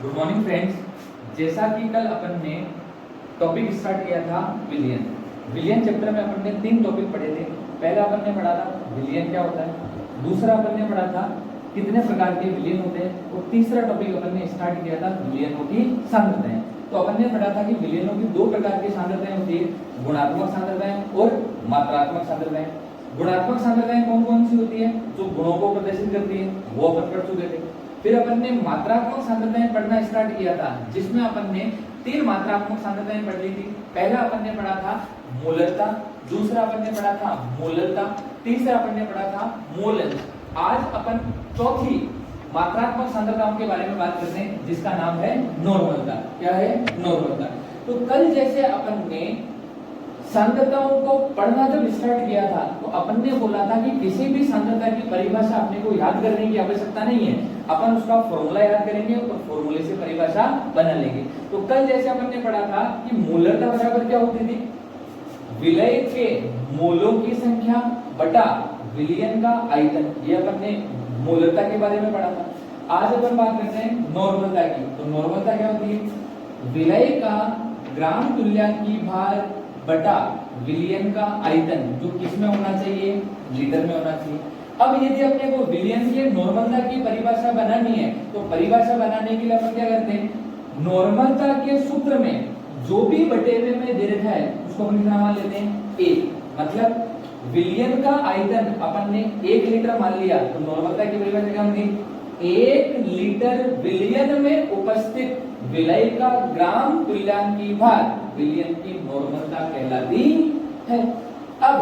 Good morning friends. जैसा कि कल अपन ने टॉपिक स्टार्ट किया था विलियन। विलियन चैप्टर में अपन ने 3 टॉपिक पढ़े थे। पहला अपन ने पढ़ा था विलियन क्या होता है, दूसरा अपन ने पढ़ा था कितने प्रकार के विलियन होते हैं, और तीसरा टॉपिक अपन ने स्टार्ट किया था विलियनों की सांद्रताएं। तो अपन ने पढ़ा था कि विलियनों की 2 प्रकार की सांद्रताएं होती है, गुणात्मक सांद्रताएं और मात्रात्मक सांद्रताएं। गुणात्मक सांद्रताएं कौन कौन सी होती है? जो गुणों को प्रदर्शित करती है, वो अपन पढ़ चुके थे। फिर अपन ने मात्रात्मक सांद्रताएं पढ़ना स्टार्ट किया था, जिसमें अपन ने 3 मात्रात्मक सांद्रताएं पढ़ ली थी। पहला अपन ने पढ़ा था मोलरता, दूसरा अपन ने पढ़ा था मोलरता, तीसरा अपन ने पढ़ा था मोलर। आज अपन चौथी मात्रात्मक सांद्रताओं के बारे में बात करते हैं, जिसका नाम है नॉर्मलता। क्या है? नॉर्मलता। तो कल जैसे अपन ने सांद्रताओं को पढ़ना जब स्टार्ट किया था, तो अपन ने बोला था कि किसी भी सांद्रता की परिभाषा अपने को याद करने की आवश्यकता नहीं है, अपन उसका फॉर्मूला याद करेंगे और फॉर्मूले से परिभाषा बना लेंगे। तो कल जैसे अपन ने पढ़ा था कि मोलरता बराबर क्या होती थी? विलय के मोलों की संख्या बटा विलयन का आयतन। ये अपन ने मोलरता के बारे में पढ़ा था। आज अपन बात करते हैं नॉर्मलता की। तो नॉर्मलता क्या होती है? विलय का ग्राम तुल्यांकी भार बटा विलियन का आयतन, जो किसमें होना चाहिए? लीटर में होना चाहिए। अब यदि अपने को विलियन के नॉर्मलता की परिभाषा बनानी है, तो परिभाषा बनाने के लिए अपन क्या करते हैं? नॉर्मलता के सूत्र में जो भी बटे हुए में दे रखा है उसको अपन कितना मान लेते हैं? 1। मतलब विलियन का आयतन अपन ने 1 लीटर मान लिया, तो नॉर्मलता की परिभाषा क्या होगी? 1 लीटर विलियन में उपस्थित विलय का ग्राम तुल्यांकी भार विलियन की नॉर्मलता कहलाती है। अब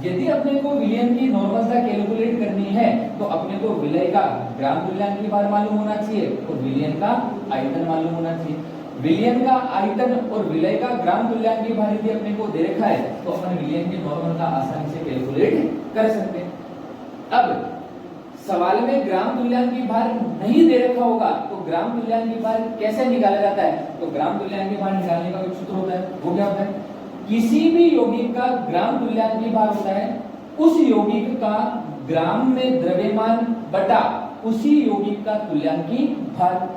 यदि अपने को विलियन की नॉर्मलता कैलकुलेट करनी है, तो अपने को विलय का ग्राम तुल्यांकी भार मालूम होना चाहिए और विलियन का आयतन मालूम होना चाहिए। विलियन का आयतन और विलय का ग्राम तुल्यांकी भार यदि अपने को दे रखा है, तो अपन विलियन की नॉर्मलता आसानी से कैलकुलेट कर सकते हैं। अब सवाल में ग्राम तुल्यांकी भार नहीं दे रखा होगा, तो ग्राम तुल्यांकी भार कैसे निकाला जाता है? तो ग्राम तुल्यांकी भार निकालने का एक सूत्र होता है, वो क्या होता है? किसी भी यौगिक का ग्राम तुल्यांकी भार होता है उस यौगिक का ग्राम में द्रव्यमान बटा उसी यौगिक का तुल्यांकी भार।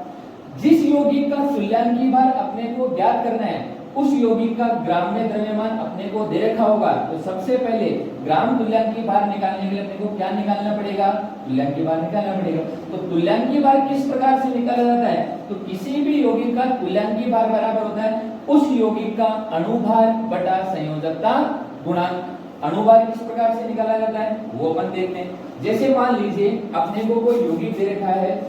जिस यौगिक का तुल्यांकी भार अपने को ज्ञात करना है, उस यौगिक का ग्राम में द्रव्यमान अपने को दे रखा होगा, तो सबसे पहले ग्राम तुल्यांकी भार निकालने के लिए अपने को क्या निकालना पड़ेगा? तुल्यांकी भार निकालना पड़ेगा। तो तुल्यांकी भार किस प्रकार से निकाला जाता है? तो किसी भी यौगिक का तुल्यांकी भार बराबर होता है उस यौगिक का अणुभार बटा संयोजकता गुणांक। अणुभार किस प्रकार से निकाला जाता है वो अपन देखते हैं। जैसे मान लीजिए अपने को कोई यौगिक दे रखा है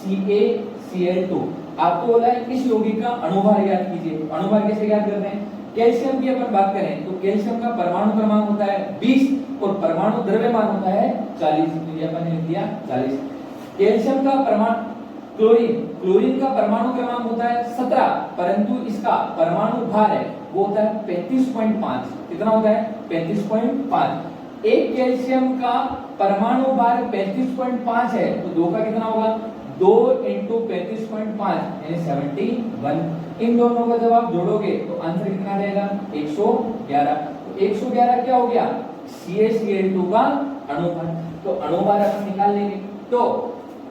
CaCl2, आपको बोला है इस यौगिक का अणुभार ज्ञात कीजिए। अणुभार कैसे ज्ञात करते हैं? कैल्शियम की अपन बात करें तो कैल्शियम का परमाणु क्रमांक होता है 20 और परमाणु द्रव्यमान होता है 40। तो ये अपन ने लिख दिया 40। कैल्शियम का परमाणु क्लोरीन का परमाणु क्रमांक होता है 17, परंतु इसका परमाणु भार है वो होता है 35.5। कितना होता है? 35.5। एक कैल्शियम का परमाणु भार 35.5 है, तो 2 का कितना होगा? 2 × 35.5 यानी 71। इन दोनों को जब आप जोड़ोगे तो आंसर कितना रहेगा? 111। तो 111 क्या हो गया? CaCl2 का अणुभार। तो अणुभार अपन निकाल लेंगे। तो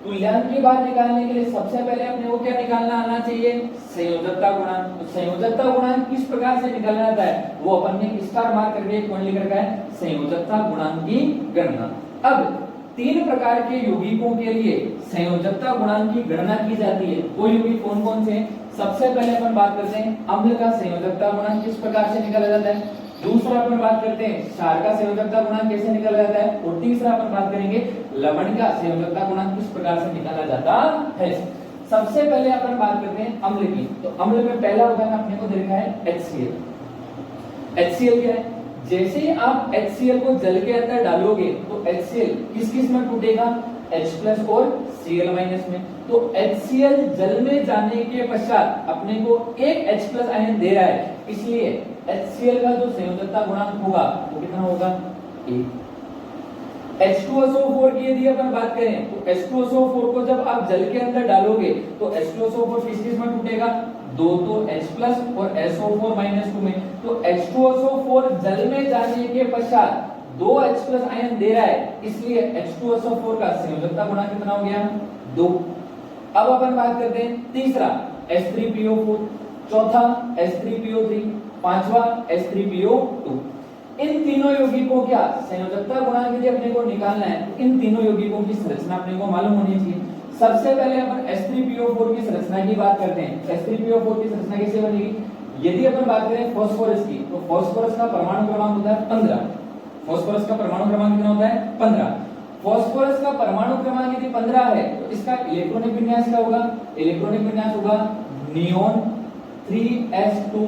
तुल्यांकी भार निकालने के लिए सबसे पहले अपने को क्या निकालना आना चाहिए? संयोजकता गुणांक। तो संयोजकता गुणांक किस प्रकार से निकाला जाता है वो अपन ने स्टार मार्क करके एक पॉइंट लिख रखा है, संयोजकता गुणांक की गणना। अब 3 प्रकार के यौगिकों के लिए संयोजकता गुणांक की गणना की जाती है। वो यौगिक कौन कौन से हैं? सबसे पहले अपन बात करते हैं अम्ल का संयोजकता गुणांक किस प्रकार से निकाला जाता है। दूसरा अपन बात करते हैं क्षार का संयोजकता गुणांक कैसे निकाला जाता है। और तीसरा अपन बात करेंगे लवण का संयोजकता गुणांक किस प्रकार से निकाला जाता है। सबसे पहले अपन बात करते हैं अम्ल की। तो अम्ल में पहला उदाहरण अपने को देखा है HCl। HCl क्या है? जैसे ही आप HCl को जल के अंदर डालोगे तो HCl किस किस में टूटेगा? H+ और Cl- में। तो HCl जल में जाने के पश्चात अपने को एक H+ आयन दे रहा है, इसलिए HCl का जो संयोजकता गुणांक होगा वो कितना होगा? 1। H2SO4 की यदि अपन बात करें तो H2SO4 को जब आप जल के अंदर डालोगे तो H2SO4 किस किस में टूटेगा? 2 तो H+ और SO4- में। तो H2SO4 जल में जाने के पश्चात 2 H+ आयन दे रहा है, इसलिए H2SO4 का संयोजकता गुणांक कितना हो गया? 2। अब अपन बात करते हैं तीसरा H3PO4, चौथा H3PO3, पांचवा H3PO2। इन तीनों यौगिकों क्या संयोजकता गुणांक यदि अपने को निकालना है तो इन तीनों यौगिकों की संरचना अपने को मालूम होनी चाहिए। सबसे पहले अपन H3PO4 की संरचना की बात करते हैं। H3PO4 की संरचना कैसे बनेगी? यदि अपन बात करें फास्फोरस की तो फास्फोरस का परमाणु क्रमांक होता है 15। फास्फोरस का परमाणु क्रमांक कितना होता है? 15। फास्फोरस का परमाणु क्रमांक यदि 15 है तो इसका इलेक्ट्रॉनिक विन्यास क्या होगा? इलेक्ट्रॉनिक विन्यास होगा नियोन 3s2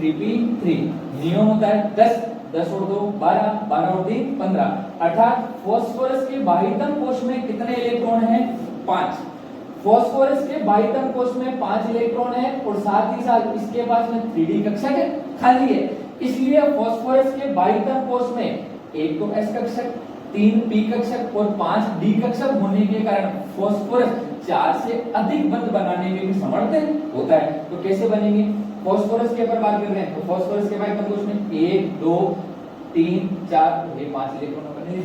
3p3। नियोन होता है 10, 10 और 2 12, 12 और 3 15, अर्थात फास्फोरस के बाह्यतम कोश में कितने इलेक्ट्रॉन हैं? 5। फास्फोरस के बाह्यतम कोश में 5 इलेक्ट्रॉन है और साथ ही साथ इसके पास में 3d कक्षक है, खाली है। इसलिए फास्फोरस के बाह्यतम कोश में एक तो s कक्षक, 3 p कक्षक और 5 d कक्षक होने के कारण फास्फोरस 4 से अधिक बंध बनाने में भी समर्थ होता है। तो कैसे बनेंगे? फास्फोरस के ऊपर बात कर रहे हैं तो फास्फोरस के बाह्यतम कोश में 1 2 3 4 ये 5 इलेक्ट्रॉन बने।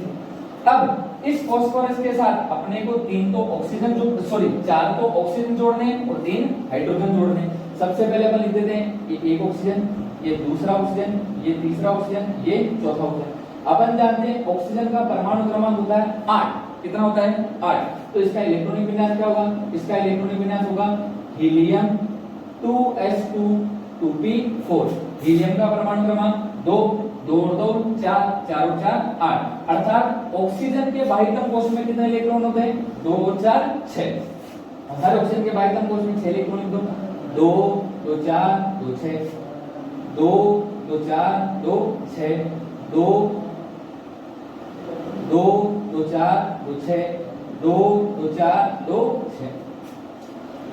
अब इस फास्फोरस के साथ अपने को 3 तो ऑक्सीजन जो 4 तो ऑक्सीजन जोड़ने और 3 हाइड्रोजन जोड़ने। सबसे पहले अपन लिख देते हैं ये एक ऑक्सीजन, ये दूसरा ऑक्सीजन, ये तीसरा ऑक्सीजन, ये चौथा ऑक्सीजन। अपन जानते हैं ऑक्सीजन का परमाणु क्रमांक होता है 8। कितना होता है? 8। तो इसका इलेक्ट्रॉनिक विन्यास क्या होगा? इसका इलेक्ट्रॉनिक विन्यास होगा हीलियम 2s2 2p4। हीलियम का परमाणु क्रमांक 2, 2 और 2 4, 4 और 4 8। अर्थात ऑक्सीजन के बाह्यतम कोश में कितने इलेक्ट्रॉन होते हैं? 2 और 4 6। हर ऑक्सीजन के बाह्यतम कोश में 6 इलेक्ट्रॉन होते हैं। 2 2 4 2 6, 2 2 4 2 6, 2 2 2 4 2 6, 2 2 4 2 6।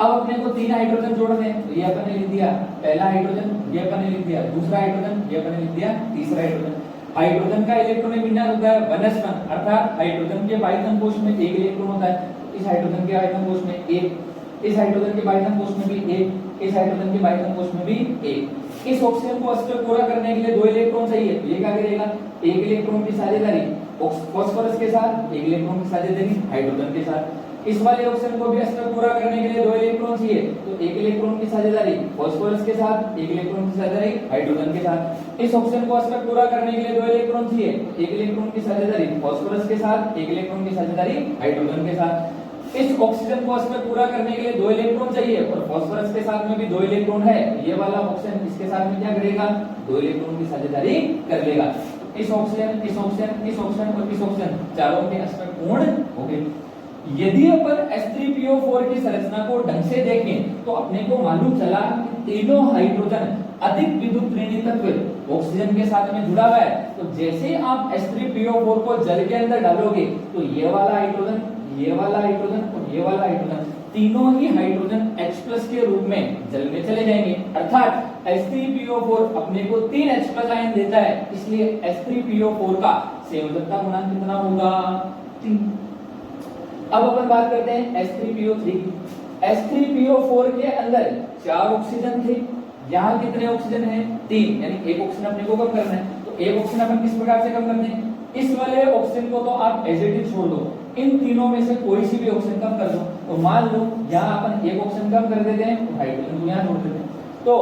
अब अपने को 3 हाइड्रोजन जोड़ने हैं तो ये अपन ने लिख दिया पहला हाइड्रोजन, ये अपन ने लिख दिया दूसरा हाइड्रोजन, ये अपन ने लिख दिया तीसरा हाइड्रोजन। हाइड्रोजन का इलेक्ट्रॉनिक विन्यास होता है 1s1, अर्थात हाइड्रोजन के बाह्यतम कोश में 1 इलेक्ट्रॉन होता है। इस हाइड्रोजन के बाह्यतम कोश में 1, इस हाइड्रोजन के बाह्यतम कोश में भी 1, इस हाइड्रोजन के बाह्यतम कोश में भी 1। इस ऑक्सीजन को अस्तर पूरा करने के लिए 2 इलेक्ट्रॉन चाहिए तो ये क्या करेगा? 1 इलेक्ट्रॉन की साझेदारी फास्फोरस के साथ, 1 इलेक्ट्रॉन की साझेदारी हाइड्रोजन के साथ। इस वाले ऑक्सीजन को भी अस्तर पूरा करने के लिए 2 इलेक्ट्रॉन चाहिए तो 1 इलेक्ट्रॉन की साझेदारी फास्फोरस के साथ, 1 इलेक्ट्रॉन की साझेदारी हाइड्रोजन के साथ। इस ऑक्सीजन को अस्तर पूरा करने के लिए 2 इलेक्ट्रॉन चाहिए तो 1 इलेक्ट्रॉन की साझेदारी फास्फोरस के साथ, 1 इलेक्ट्रॉन की साझेदारी हाइड्रोजन के साथ। इस ऑक्सीजन को अस्तर पूरा करने के लिए 2 इलेक्ट्रॉन चाहिए और फास्फोरस के साथ में भी 2 इलेक्ट्रॉन है। ये वाला ऑक्सीजन इसके साथ में क्या करेगा? 2 इलेक्ट्रॉन की साझेदारी कर लेगा। इस ऑक्सीजन, इस ऑक्सीजन, इस ऑक्सीजन और इस ऑक्सीजन चारों के अस्तर पूर्ण हो गए। यदि अपन H3PO4 की संरचना को ढंग से देखें तो अपने को मालूम चला कि तीनों हाइड्रोजन अधिक विद्युत ऋणी तत्व ऑक्सीजन के साथ में जुड़ा हुआ है। तो जैसे आप H3PO4 को जल के अंदर डालोगे तो ये वाला हाइड्रोजन, ये वाला हाइड्रोजन और ये वाला हाइड्रोजन तीनों ही हाइड्रोजन H+ के रूप में जल में चले जाएंगे। अर्थात H3PO4 अपने को 3 H+ आयन देता है, इसलिए H3PO4 का संयोजकता गुणांक कितना होगा? 3। अब अपन बात करते हैं H3PO3 की। H3PO4 के अंदर 4 ऑक्सीजन थे, यहाँ कितने ऑक्सीजन हैं? 3, यानी एक ऑक्सीजन अपने को कम करना है। तो एक ऑक्सीजन अपन किस प्रकार से कम करते हैं? इस वाले ऑक्सीजन को तो आप एज इट इज छोड़ दो, इन तीनों में से कोई सी भी ऑक्सीजन कम कर दो। तो मान लो यहाँ अपन एक ऑक्सीजन कम कर देते हैं तो हाइड्रोजन को यहाँ जोड़ देते हैं। तो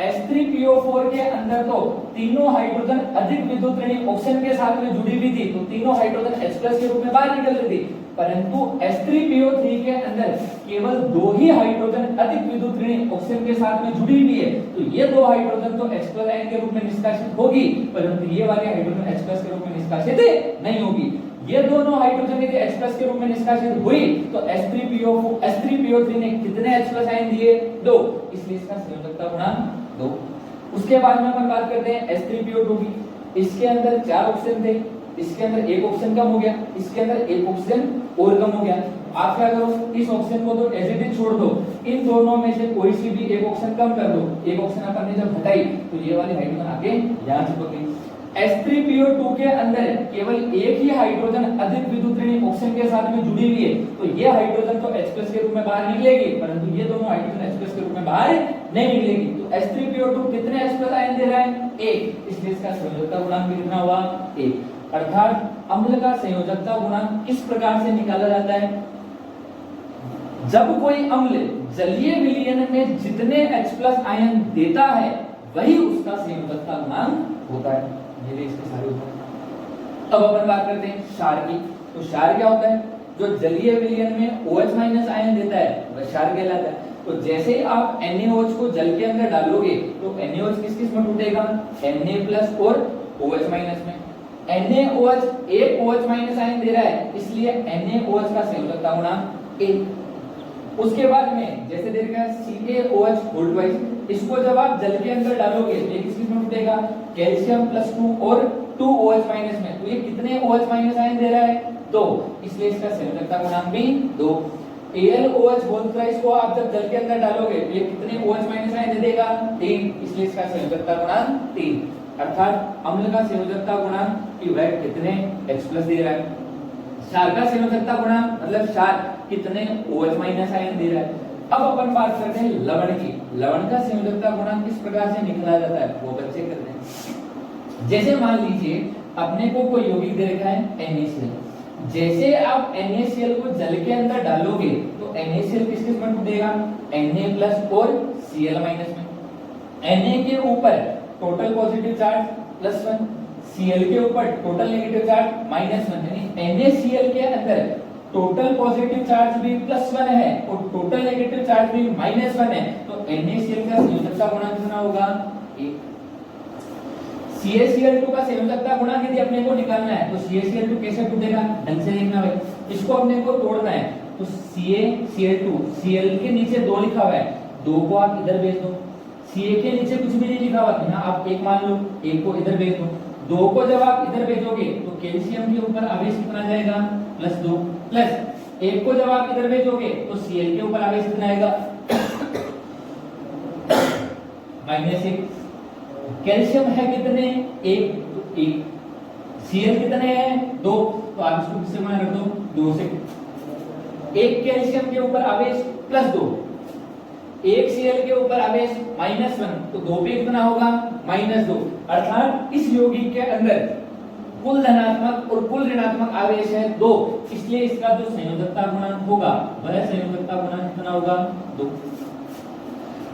H3PO4 के अंदर तो तीनों हाइड्रोजन अधिक विद्युत ऋणी ऑक्सीजन के साथ में जुड़ी हुई थी, तो तीनों हाइड्रोजन H+ के रूप में बाहर निकल रही थी। परंतु H3PO3 के अंदर केवल 2 ही हाइड्रोजन अधिक विद्युत ऋणी ऑक्सीजन के साथ में जुड़ी हुई है। तो ये 2 हाइड्रोजन तो H+ आयन के रूप में निष्कासित होगी, परंतु ये वाले हाइड्रोजन H+ के रूप में निष्कासित नहीं होगी। ये दोनों हाइड्रोजन यदि H+ के रूप में निष्कासित हुई तो H3PO3 ने कितने H+ आयन दिए? 2, इसलिए इसका संयोजकता गुणांक 2। उसके बाद में अपन बात करते हैं H3PO2 की। इसके अंदर 4 ऑक्सीजन थे, इसके अंदर एक ऑक्सीजन कम हो गया, इसके अंदर एक ऑक्सीजन और कम हो गया। आप क्या करो? इस ऑक्सीजन को तो एज इट इज छोड़ दो, इन दोनों में से कोई सी भी एक ऑक्सीजन कम कर दो। एक ऑक्सीजन अपन ने जब हटाई तो ये वाली हाइड्रोजन आगे यहाँ चिपक गई। H3PO2 के अंदर केवल एक ही हाइड्रोजन अधिक विद्युत ऋणी ऑक्सीजन के साथ में जुड़ी हुई है, तो ये हाइड्रोजन तो H+ के रूप में बाहर निकलेगी, परंतु ये दोनों हाइड्रोजन H+ के रूप में बाहर नहीं निकलेगी। तो H3PO2 कितने H+ आयन दे रहा है? 1, इसलिए इसका संयोजकता गुणांक भी कितना हुआ? 1। अर्थात अम्ल का संयोजकता गुणांक किस प्रकार से निकाला जाता है? जब कोई अम्ल जलीय विलयन में जितने H+ आयन देता है वही उसका संयोजकता गुणांक होता है। ये इसके सारे उत्तर। अब अपन बात करते हैं क्षार की। तो क्षार क्या होता है? जो जलीय विलयन में OH- आयन देता है वह क्षार कहलाता है। तो जैसे ही आप NaOH को जल के अंदर डालोगे तो NaOH किस किस में टूटेगा? Na+ और OH- में। NaOH एक OH- आयन दे रहा है, इसलिए NaOH का संयोजकता गुणांक 1। उसके बाद में जैसे दे रखा है CaOH होल ट्वाइस, इसको जब आप जल के अंदर डालोगे तो ये किस किस में टूटेगा? कैल्शियम +2 और 2 OH- में। तो ये कितने OH- आयन दे रहा है? 2, इसलिए इसका संयोजकता गुणांक भी 2। AlOH होल ट्वाइस को आप जब जल के अंदर डालोगे तो ये कितने OH- आयन दे देगा? 3, इसलिए इसका संयोजकता गुणांक 3। अर्थात अम्ल का संयोजकता गुणांक कि वह कितने H+ दे रहा है। क्षार का संयोजकता गुणांक मतलब क्षार कितने OH- आयन दे रहा है। अब अपन बात करते हैं लवण की। लवण का संयोजकता गुणांक किस प्रकार से निकाला जाता है वो बच्चे करते हैं। जैसे मान लीजिए अपने को कोई यौगिक दे रखा है NaCl। जैसे आप NaCl को जल के अंदर डालोगे तो NaCl किस किस में टूटेगा? Na+ और Cl- में। Na के ऊपर टोटल पॉजिटिव चार्ज +1, Cl के ऊपर टोटल नेगेटिव चार्ज -1, यानी NaCl के अंदर टोटल पॉजिटिव चार्ज भी +1 है और टोटल नेगेटिव चार्ज भी -1 है। तो NaCl का संयोजकता गुणांक कितना होगा? 1। CaCl2 का संयोजकता गुणांक यदि अपने को निकालना है तो CaCl2 कैसे टूटेगा? ढंग से देखना भाई, इसको अपने को तोड़ना है। तो CaCl2, Cl के नीचे 2 लिखा हुआ है, 2 को आप इधर भेज दो। Ca के नीचे कुछ भी नहीं लिखा हुआ है, आप 1 मान लो, 1 को इधर भेज दो। 2 को जब आप इधर भेजोगे तो कैल्शियम के ऊपर आवेश कितना जाएगा? +2, प्लस 1 को जब आप इधर भेजोगे तो Cl के ऊपर आवेश कितना आएगा? -1। कैल्शियम है कितने? 1। Cl कितने हैं? 2। तो आप इसको किससे गुणा कर दो? 2 से। 1 कैल्शियम के ऊपर आवेश +2, 1 Cl के ऊपर आवेश -1, तो 2 पे कितना होगा? -2। अर्थात इस यौगिक के अंदर कुल धनात्मक और कुल ऋणात्मक आवेश है 2, इसलिए इसका जो संयोजकता गुणांक होगा वह संयोजकता गुणांक कितना होगा? 2।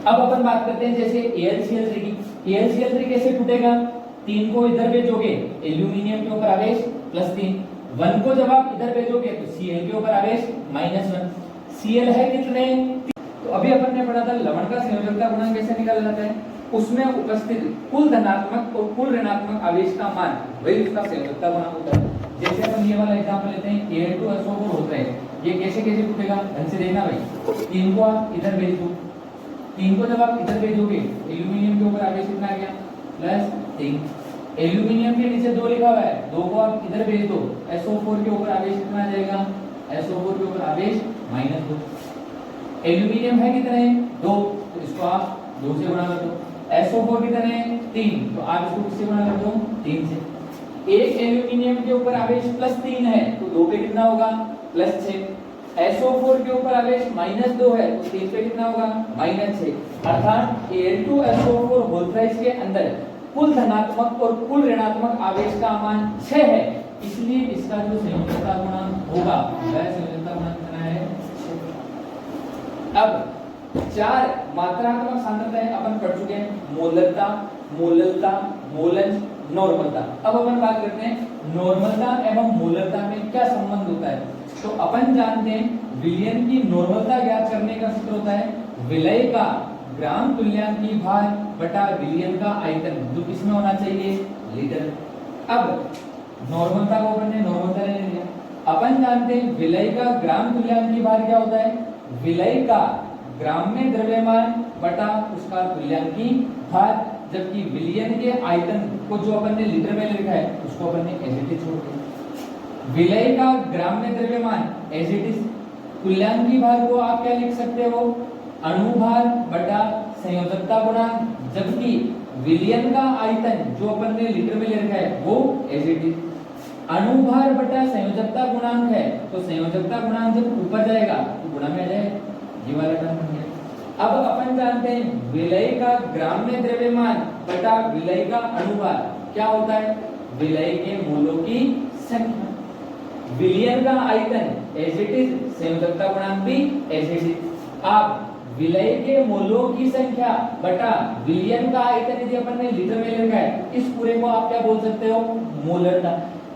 अब अपन बात करते हैं जैसे AlCl3 की। AlCl3 कैसे टूटेगा? 3 को इधर भेजोगे, एल्यूमिनियम के ऊपर आवेश +3, 1 को जब आप इधर भेजोगे तो Cl के ऊपर आवेश -1। Cl है कितने? तो अभी अपन ने पढ़ा था लवण का संयोजकता गुणांक कैसे निकाला जाता है। उसमें उपस्थित कुल धनात्मक और कुल ऋणात्मक आवेश का मान वही उसका संयोजकता गुणांक होता है। जैसे अपन ये वाला एग्जांपल लेते हैं, Al2SO4 होता है, ये कैसे कैसे टूटेगा? ढंग से देखना भाई। 3 को आप इधर भेज दो, 3 को जब आप इधर भेजोगे एल्यूमिनियम के ऊपर आवेश कितना आ गया? +3। एल्यूमिनियम के नीचे 2 लिखा हुआ है, 2 को आप इधर भेज दो, SO4 के ऊपर आवेश कितना आ जाएगा? SO4 के ऊपर आवेश -2। एल्यूमिनियम है कितने? 2, तो इसको आप 2 से गुणा कर दो। SO4 कितने? 3, तो आप इसको किससे गुणा कर दो? 3 से। एक एल्यूमिनियम के ऊपर आवेश +3 है, तो 2 पे कितना होगा? +6। SO4 के ऊपर आवेश -2 है, तो 3 पे कितना होगा? -6। अर्थात Al2SO4 होल ट्वाइस के अंदर कुल धनात्मक और कुल ऋणात्मक आवेश का मान 6 है, इसलिए इसका जो संयोजकता गुणांक होगा वह संयोजकता गुणांक कितना है? 6। अब 4 मात्रात्मक सांद्रताएं अपन पढ़ चुके हैं, मोलरता, मोललता, मोलंश, नॉर्मलता। अब अपन बात करते हैं नॉर्मलता एवं मोलरता में क्या संबंध होता है। तो अपन जानते हैं विलयन की नॉर्मलता ज्ञात करने का सूत्र होता है विलय का ग्राम तुल्यांकी भार बटा विलयन का आयतन, जो किसमें होना चाहिए? लीटर। अब नॉर्मलता को अपन ने नॉर्मलता ले लिया। अपन जानते हैं विलय का ग्राम तुल्यांकी भार क्या होता है? विलय का ग्राम में द्रव्यमान बटा उसका तुल्यांकी भार, जबकि विलयन के आयतन को जो अपन ने लीटर में लिखा है उसको अपन ने एज इट इज छोड़ दिया। विलय का ग्राम में द्रव्यमान एज इट इज, तुल्यांकी भार को आप क्या लिख सकते हो? अणुभार बटा संयोजकता गुणांक, जबकि विलयन का आयतन जो अपन ने लीटर में ले रखा है वो एज इट इज। अणुभार बटा संयोजकता गुणांक है, तो संयोजकता गुणांक जब ऊपर जाएगा तो गुणा में आ जाएगा, ये वाला टर्म बन गया। अब अपन जानते हैं विलय का ग्राम में द्रव्यमान बटा विलय का अणुभार क्या होता है? विलय के मोलों की संख्या। विलयन का आयतन एज इट इज, संयोजकता गुणांक भी एज इट इज। आप विलय के मोलों की संख्या बटा विलयन का आयतन यदि अपन ने लीटर में लिखा है, इस पूरे को आप क्या बोल सकते हो, मोलरता।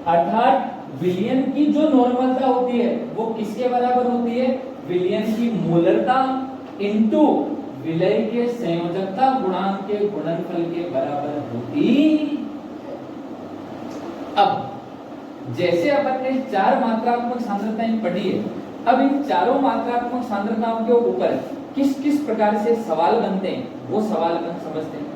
अर्थात विलयन की जो नॉर्मलता होती है वो किसके बराबर होती है, विलयन की मोलरता इनटू विलय के संयोजकता गुणांक के गुणनफल के बराबर होती। अब जैसे अपन ने 4 मात्रात्मक सांद्रताएं पढ़ी है, अब इन चारों मात्रात्मक सांद्रताओं के ऊपर किस किस प्रकार से सवाल बनते हैं वो सवाल अपन समझते हैं।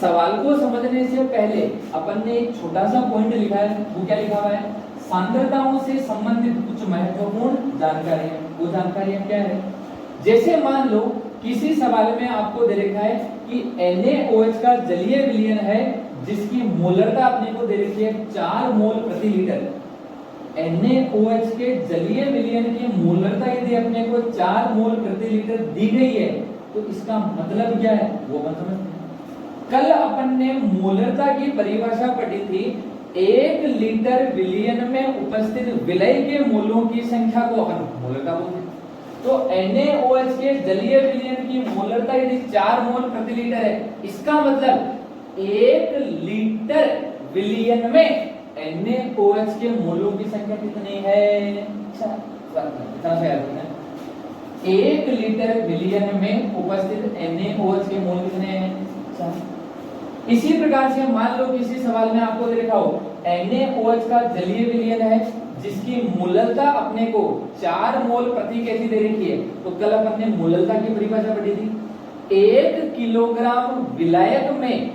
सवाल को समझने से पहले अपन ने एक छोटा सा पॉइंट लिखा है, वो क्या लिखा हुआ है, सांद्रताओं से संबंधित कुछ महत्वपूर्ण जानकारियां। वो जानकारियां क्या है, जैसे मान लो किसी सवाल में आपको दे रखा है कि NaOH का जलीय विलयन है जिसकी मोलरता अपने को दे रखी है 4 मोल प्रति लीटर। NaOH के जलीय विलयन की मोलरता यदि अपने को 4 मोल प्रति लीटर दी गई है तो इसका मतलब क्या है वो अपन समझते हैं। कल अपन ने मोलरता की परिभाषा पढ़ी थी, 1 लीटर विलयन में उपस्थित विलय के मोलों की संख्या को अपन मोलरता बोलते हैं। तो NaOH के जलीय विलयन की मोलरता यदि 4 मोल प्रति लीटर है, इसका मतलब 1 लीटर विलयन में NaOH के मोलों की संख्या कितनी है, 4। 1 लीटर विलयन में उपस्थित NaOH के मोल कितने हैं, 4। इसी प्रकार से मान लो किसी सवाल में आपको दे रखा हो NaOH का जलीय विलयन है जिसकी मोलरता अपने को 4 मोल प्रति केजी दे रखी है, तो कल अपन ने मोलरता की परिभाषा पढ़ी थी, 1 किलोग्राम विलायक में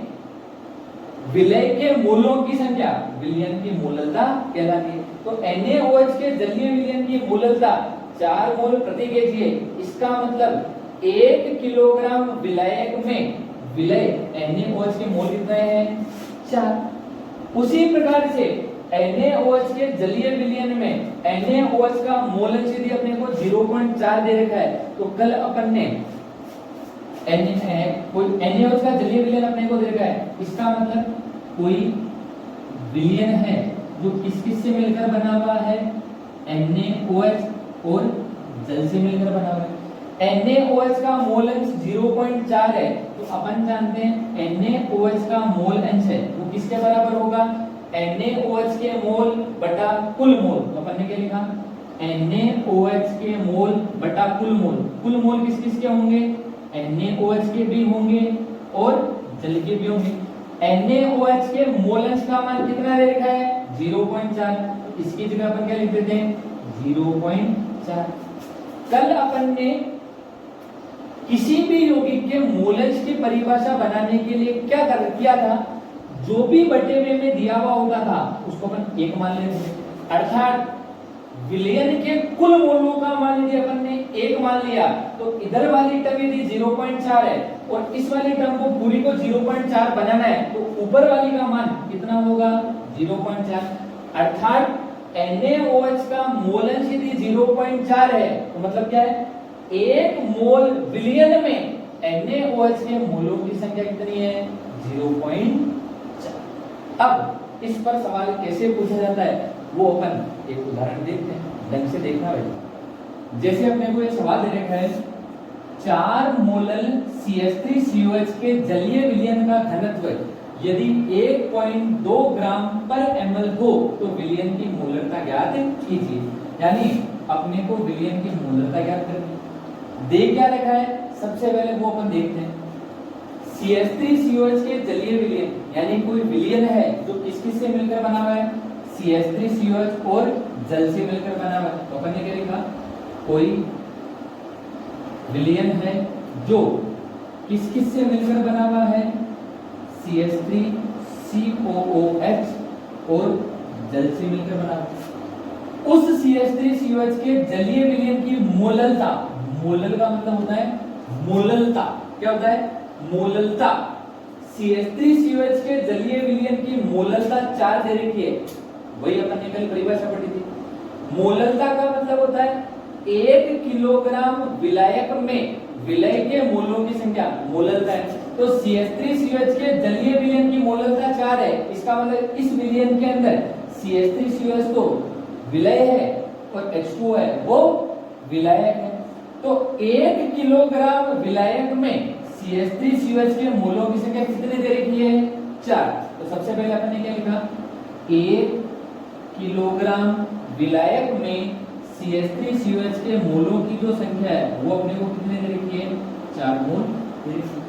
विलय के मोलों की संख्या विलयन की मोलरता कहलाती है। तो NaOH के जलीय विलयन की मोलरता 4 मोल प्रति केजी है, इसका मतलब 1 किलोग्राम विलायक में विलय NaOH के मोल कितने हैं, 4। उसी प्रकार से NaOH के जलीय विलयन में NaOH का मोल अंश यदि अपने को 0.4 दे रखा है, तो कल अपन ने NaOH का जलीय विलयन अपने को दे रखा है, इसका मतलब कोई विलयन है जो किस किस से मिलकर बना हुआ है, NaOH और जल से मिलकर बना हुआ है। NaOH का मोल अंश 0.4 है, तो अपन जानते हैं NaOH का मोल अंश है वो किसके बराबर होगा, NaOH के मोल बटा कुल मोल। तो अपन ने क्या लिखा, NaOH के मोल बटा कुल मोल। कुल मोल किस किस के होंगे, NaOH के भी होंगे और जल के भी होंगे। NaOH के मोल अंश का मान कितना दे रखा है, 0.4, तो इसकी जगह अपन क्या लिख देते हैं, 0.4। कल अपन ने किसी भी यौगिक के मोल अंश की परिभाषा बनाने के लिए क्या किया था, जो भी बटे में दिया हुआ होता था उसको अपन 1 मान लेते थे। अर्थात विलयन के कुल मोलों का मान यदि अपन ने 1 मान लिया तो इधर वाली टर्म यदि 0.4 है और इस वाली टर्म को पूरी को 0.4 बनाना है तो ऊपर वाली का मान कितना होगा, 0.4। अर्थात NaOH का मोल अंश यदि 0.4 है तो मतलब क्या है, 1 मोल विलयन में NaOH के मोलों की संख्या कितनी है, 0.4। अब इस पर सवाल कैसे पूछा जाता है वो अपन एक उदाहरण देखते हैं, ढंग से देखना भाई। जैसे अपने को ये सवाल दे रखा है, 4 मोलल CH3COH के जलीय विलयन का घनत्व यदि 1.2 ग्राम पर ml हो तो विलयन की मोलरता ज्ञात कीजिए। यानी अपने को विलयन की मोलरता ज्ञात करनी है। दे क्या रखा है, सबसे पहले वो अपन देखते हैं, CH3COH के जलीय विलयन यानी कोई विलयन है जो किस किस से मिलकर बना हुआ है, CH3COH और जल से मिलकर बना हुआ है। तो अपन ने क्या लिखा, कोई विलयन है जो किस किस से मिलकर बना हुआ है, CH3COOH और जल से मिलकर बना हुआ है। उस CH3COH के जलीय विलयन की मोललता, मोलल का मतलब होता है मोललता, क्या होता है, मोललता। CH3COH के जलीय विलयन की मोललता 4 दे रखी है, वही अपन ने कल परिभाषा पढ़ी थी। मोललता का मतलब होता है 1 किलोग्राम विलायक में विलय के मोलों की संख्या, मोललता है। तो CH3COH के जलीय विलयन की मोललता 4 है, इसका मतलब इस विलयन के अंदर CH3COH को विलय है और H2O है वो विलायक है। तो 1 किलोग्राम विलायक में CH3COH के मोलों की संख्या कितनी दे रखी है? 4। तो सबसे पहले अपन ने क्या लिखा? 1 किलोग्राम विलायक में CH3COH के मोलों की जो संख्या है वो अपने को कितने दे रखी है? 4 मोल दे रखी है।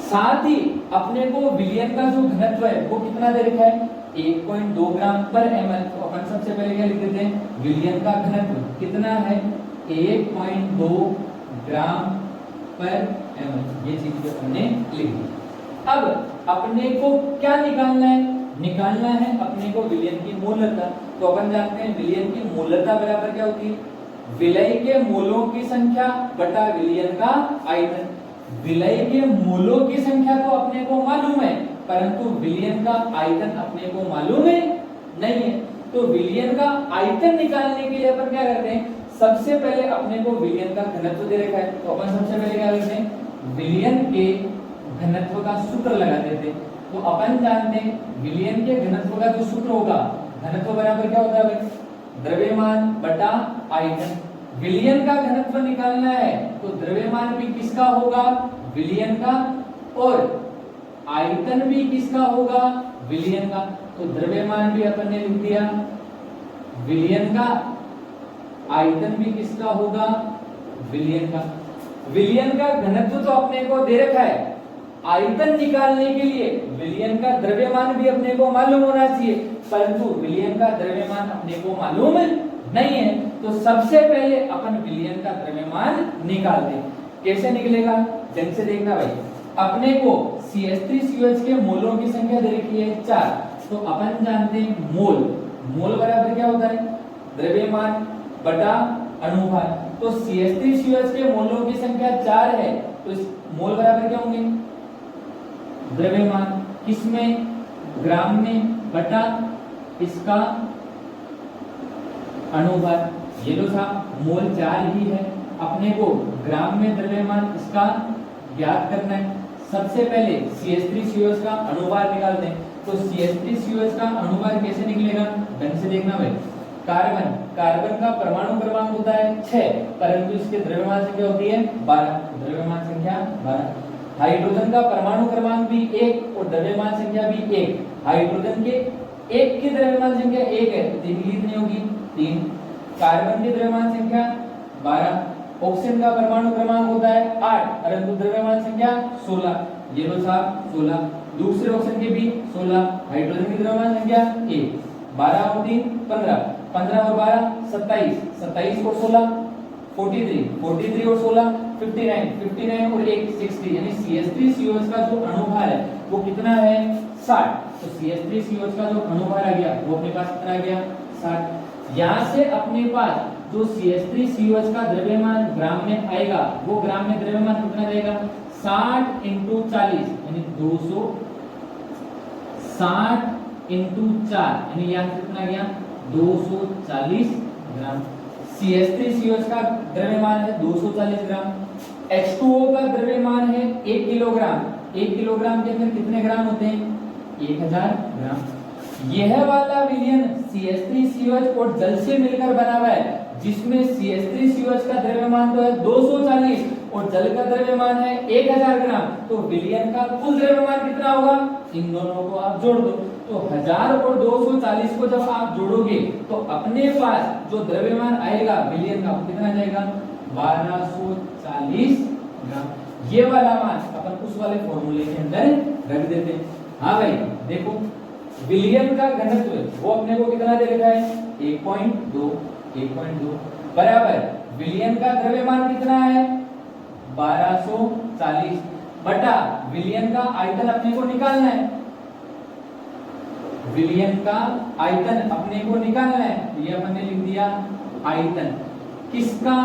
साथ ही अपने को विलयन का जो घनत्व है वो कितना दे रखा है? 1.2 ग्राम पर ml। तो अपन सबसे पहले क्या लिख देते हैं? विलयन का घनत्व कितना है? 1.2 ग्राम पर ml। ये चीज अपने लिख दी। अब अपने को क्या निकालना है? निकालना है अपने को विलयन की मोलरता। तो अपन जानते हैं विलयन की मोलरता बराबर क्या होती है? विलय के मोलों की संख्या बटा विलयन का आयतन। विलय के मोलों की संख्या तो अपने को मालूम है, परंतु विलयन का आयतन अपने को मालूम है नहीं है। तो विलयन का आयतन निकालने के लिए अपन क्या करते हैं? सबसे पहले अपने को विलयन का घनत्व दे रखा है, तो अपन सबसे पहले क्या करते हैं? विलयन के घनत्व का सूत्र लगा देते हैं। तो अपन जानते हैं विलयन के घनत्व का जो सूत्र होगा, घनत्व बराबर क्या होता है? द्रव्यमान बटा आयतन। विलयन का घनत्व निकालना है तो द्रव्यमान भी किसका होगा? विलयन का, और आयतन भी किसका होगा? विलयन का। तो द्रव्यमान भी अपन ने लिख दिया विलयन का, आयतन भी किसका होगा? विलयन का। विलयन का घनत्व तो अपने को दे रखा है, आयतन निकालने के लिए विलयन का द्रव्यमान भी अपने को मालूम होना चाहिए, परंतु विलयन का द्रव्यमान अपने को मालूम नहीं है। तो सबसे पहले अपन विलयन का द्रव्यमान निकालते हैं। कैसे निकलेगा? ढंग से देखना भाई। अपने को CH3COH के मोलों की संख्या दे रखी है 4। तो अपन जानते हैं मोल, मोल बराबर क्या होता है? द्रव्यमान बटा अणुभार। तो CH3COH के मोलों की संख्या 4 है, तो इस मोल बराबर क्या होंगे? द्रव्यमान किसमें? ग्राम में बटा इसका अणुभार। ये जो था मोल 4 ही है, अपने को ग्राम में द्रव्यमान इसका ज्ञात करना है। सबसे पहले CH3COH का अणुभार निकालते हैं। तो CH3COH का अणुभार कैसे निकलेगा? ढंग से देखना भाई। कार्बन, कार्बन का परमाणु क्रमांक होता है 6, परंतु इसके द्रव्यमान संख्या होती है 12। द्रव्यमान संख्या 12। हाइड्रोजन का परमाणु क्रमांक भी 1 और द्रव्यमान संख्या भी 1। हाइड्रोजन के एक की द्रव्यमान संख्या 1 है, तो 3 की कितनी होगी? 3। कार्बन की द्रव्यमान संख्या 12। ऑक्सीजन का परमाणु क्रमांक होता है 8, परंतु द्रव्यमान संख्या 16। ये लो साहब 16। दूसरे ऑक्सीजन के भी 16। हाइड्रोजन की द्रव्यमान संख्या 1। 12 और 3 15, 15 और 12 27, 27 और 16 43, 43 और 16 59, 59 और 1 60। यानी CH3COH का जो अणुभार है वो कितना है? 60। तो CH3COH का जो अणुभार आ गया वो अपने पास कितना आ गया? 60। यहाँ से अपने पास जो CH3COH का द्रव्यमान ग्राम में आएगा वो ग्राम में द्रव्यमान कितना रहेगा? 60 × 40 यानी 200, 60 × 4 यानी यहाँ से कितना गया? 240 ग्राम। CH3COH का द्रव्यमान है 240 ग्राम। H2O का द्रव्यमान है 1 किलोग्राम। 1 किलोग्राम के अंदर कितने ग्राम होते हैं? 1000 ग्राम। यह वाला विलयन CH3COH और जल से मिलकर बना हुआ है, जिसमें CH3COH का द्रव्यमान तो है 240 और जल का द्रव्यमान है 1000 ग्राम। तो विलयन का कुल द्रव्यमान कितना होगा? इन दोनों को आप जोड़ दो। तो 1000 और 240 को जब आप जोड़ोगे तो अपने पास जो द्रव्यमान आएगा विलयन का वो कितना जाएगा? 1240 ग्राम। ये वाला मान अपन उस वाले फॉर्मूले के अंदर रख देते हैं। हाँ भाई देखो, विलयन का घनत्व वो अपने को कितना दे रखा है? 1.2 बराबर विलयन का द्रव्यमान कितना है? 1240 बटा विलयन का आयतन अपने को निकालना है। विलयन का आयतन अपने को निकालना है, ये अपन ने लिख दिया आयतन किसका?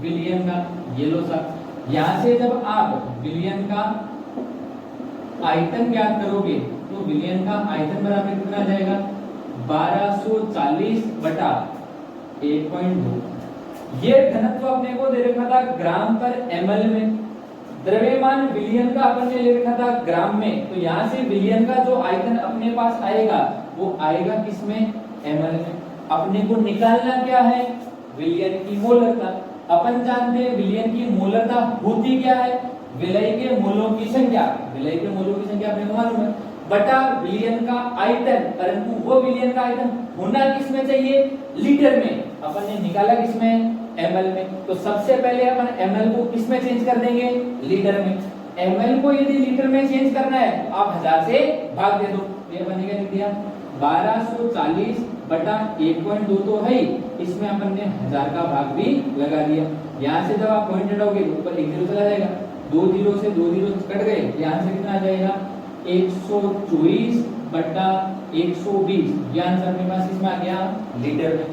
विलयन का। ये लो सर, यहां से जब आप विलयन का आयतन ज्ञात करोगे तो विलयन का आयतन बराबर कितना जाएगा? 1240 बटा 1.2। ये घनत्व अपने को दे रखा था ग्राम पर ml में। द्रव्यमान विलयन का अपन ने ले रखा था ग्राम में, तो यहाँ से विलयन का जो आयतन अपने पास आएगा वो आएगा किसमें? ml में। अपने को निकालना क्या है, विलयन की मोलरता। अपन जानते हैं विलयन की मोलरता होती क्या है, विलय के मोलों की संख्या, विलय के मोलों की संख्या अपने को मालूम है, बटा विलयन का आयतन, परंतु वो विलयन का आयतन होना किसमें चाहिए, लीटर में। अपन ने निकाला किसमें, ml में। तो सबसे पहले अपन ml को किसमें चेंज कर देंगे, लीटर में। ml को यदि लीटर में चेंज करना है तो आप 1000 से भाग दे दो। ये अपन ने क्या लिख दिया, 1240 बटा 1.2 तो है, इसमें अपन ने 1000 का भाग भी लगा दिया। यहाँ से जब आप पॉइंट हटाओगे ऊपर 1 जीरो चला जाएगा, 2 जीरो से 2 जीरो कट गए, यहाँ से कितना आ जाएगा 124 बटा 120। ये आंसर अपने पास इसमें आ गया लीटर में।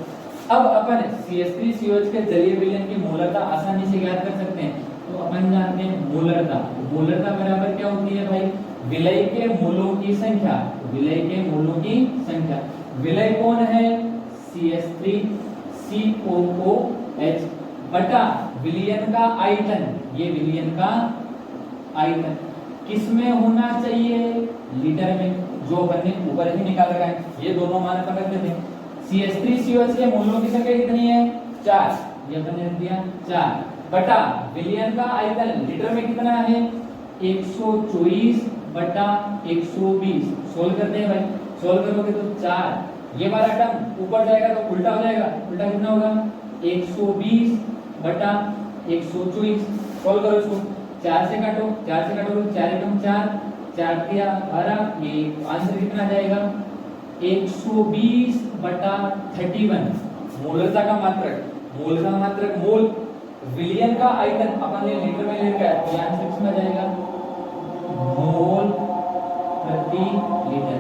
अब अपन CH3COH के जलीय विलयन की मोलरता आसानी से ज्ञात कर सकते हैं। तो अपन जानते हैं मोलरता, मोलरता बराबर क्या होती है भाई, विलय के मोलों की संख्या, विलय के मोलों की संख्या। विलय कौन है, CH3COOH बटा विलयन का आयतन, ये विलयन का आयतन किसमें होना चाहिए, लीटर में, जो अपन ने ऊपर ही निकाल रखा है। ये दोनों मान अपन रख देते हैं। CH3COH के मोलों की संख्या कितनी है, 4, ये अपन ने रख दिया 4 बटा विलयन का आयतन लीटर में कितना है, 124 बटा 120। सोल्व करते हैं भाई, सोल्व करोगे तो 4, ये वाला टर्म ऊपर जाएगा तो उल्टा हो जाएगा, उल्टा कितना होगा 120 बटा 124। सोल्व करो इसको, 4 से काटो, 4 से काटो 4 एकम 4, 4 तिया 12, ये आंसर कितना आ जाएगा 120 बटा 31। मोलरता का मात्रक, मोल का मात्रक मोल, विलयन का आयतन अपन ने लीटर में ले लिया, तो आंसर कितना आ जाएगा मोल प्रति लीटर।